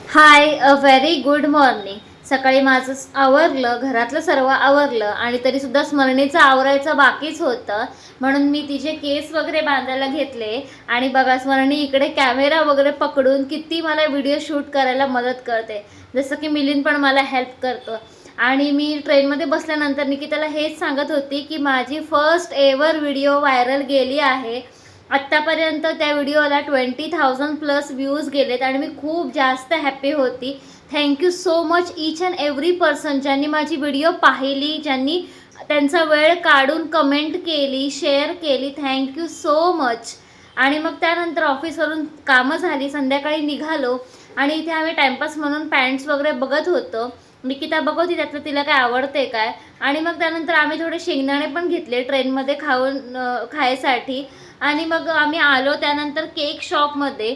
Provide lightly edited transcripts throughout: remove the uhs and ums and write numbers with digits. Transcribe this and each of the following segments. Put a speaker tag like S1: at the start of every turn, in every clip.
S1: High, a very good morning. सकाळी माझं आवरलं, घरातलं सर्व आवरलं आणि तरीसुद्धा स्मरणीचं आवरायचं बाकीच होतं. म्हणून मी तिचे केस वगैरे बांधायला घेतले आणि बघा स्मरणी इकडे कॅमेरा वगैरे पकडून किती मला व्हिडिओ शूट करायला मदत करते. जसं की मिलिंद पण मला हेल्प करतो. आणि मी ट्रेनमध्ये बसल्यानंतर निकिताला हेच सांगत होती की माझी फर्स्ट एव्हर व्हिडिओ व्हायरल गेली आहे. आत्तापर्यंत त्या व्हिडिओला 20,000+ व्ह्यूज गेलेत आणि मी खूप जास्त हॅपी होती. Thank you so much each and every person ज्यांनी माझी व्हिडिओ पाहिली, ज्यांनी त्यांचा वेळ काढून कमेंट केली, शेअर केली. Thank you so much. आणि मग त्यानंतर ऑफिसवरून कामं झाली, संध्याकाळी निघालो आणि इथे आम्ही टाईमपास म्हणून पॅन्ट्स वगैरे बघत होतो. निकिता बघत होती त्यातलं तिला काय आवडते काय. आणि मग त्यानंतर आम्ही थोडे शेंगदाणे पण घेतले ट्रेनमध्ये खायसाठी. आणि मग आम्ही आलो त्यानंतर केक शॉपमध्ये,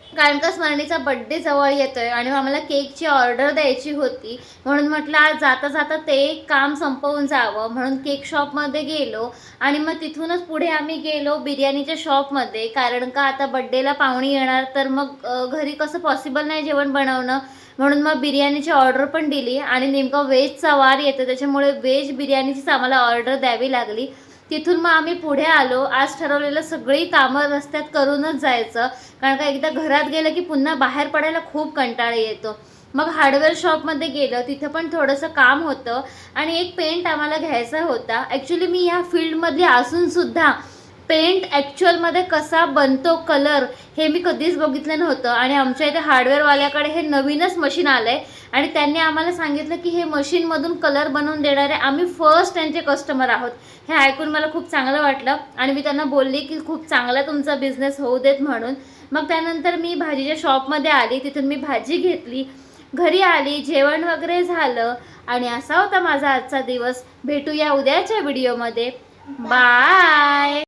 S1: कारण का स्मरणीचा बड्डे जवळ येतोय आणि आम्हाला केकची ऑर्डर द्यायची होती. म्हणून म्हटलं आज जाता जाता ते काम संपवून जावं, म्हणून केक शॉपमध्ये गेलो. आणि मग तिथूनच पुढे आम्ही गेलो बिर्याणीच्या शॉपमध्ये, कारण का आता बड्डेला पाहुणे येणार तर मग घरी कसं पॉसिबल नाही जेवण बनवणं. म्हणून मग बिर्याणीची ऑर्डर पण दिली आणि नेमका व्हेजचा वार येतो त्याच्यामुळे व्हेज बिर्याणीचीच आम्हाला ऑर्डर द्यावी लागली. तिथून मग आम्ही पुढे आलो. आज ठरवलेलं सगळी कामं रस्त्यात करूनच जायचं, कारण का एकदा घरात गेलं की पुन्हा बाहेर पडायला खूप कंटाळा येतो. मग हार्डवेअर शॉपमध्ये गेलं, तिथं पण थोडंसं काम होतं आणि एक पेंट आम्हाला घ्यायचा होता. ॲक्च्युली मी ह्या फील्डमधली असूनसुद्धा पेंट ॲक्च्युअलमध्ये कसा बनतो कलर हे मी कधीच बघितलं नव्हतं. आणि आमच्या इथे हार्डवेअरवाल्याकडे हे नवीनच मशीन आलं आहे आणि त्यांनी आम्हाला सांगितलं की हे मशीनमधून कलर बनवून देणारे आम्ही फर्स्ट त्यांचे कस्टमर आहोत. हे ऐकून मला खूप चांगलं वाटलं आणि मी त्यांना बोलली की खूप चांगला तुमचा बिझनेस होऊ देत म्हणून. मग त्यानंतर मी भाजीच्या शॉपमध्ये आली, तिथून मी भाजी घेतली, घरी आली, जेवण वगैरे झालं आणि असा होता माझा आजचा दिवस. भेटूया उद्याच्या व्हिडिओमध्ये. बाय.